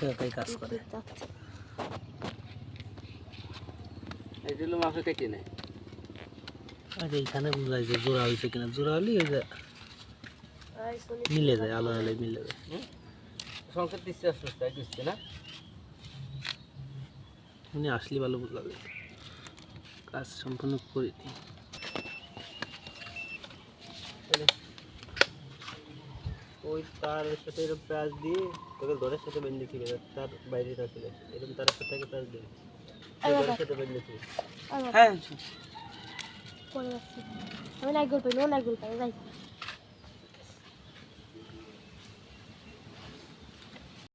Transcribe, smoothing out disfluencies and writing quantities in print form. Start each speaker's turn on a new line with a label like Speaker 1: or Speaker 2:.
Speaker 1: একাই কাজ করে
Speaker 2: এইগুলো মাপে কেটে নেয়
Speaker 1: আর এইখানে বোঝাই যে জোড়া হয়েছে কিনা জোড়া হলে ওই যে মিলে যায় আলো আলো মিলে যায়
Speaker 2: সংকেত দিচ্ছে আস্তে আস্তে দিচ্ছে না
Speaker 1: উনি আসলে ভালো বোঝা যায় কাজ সম্পূর্ণ করে দিই ওই তার সাথে এরকম প্যাঁচ দিয়ে তোকে দরের সাথে বেঁধে দিবি তার বাইরে না চলে এরকম তার সাথে প্যাঁচ দিবি দরের সাথে বেঁধে দিবি
Speaker 3: হ্যাঁ আমি নাই গোল পাই নো নাই গোল পাই যাই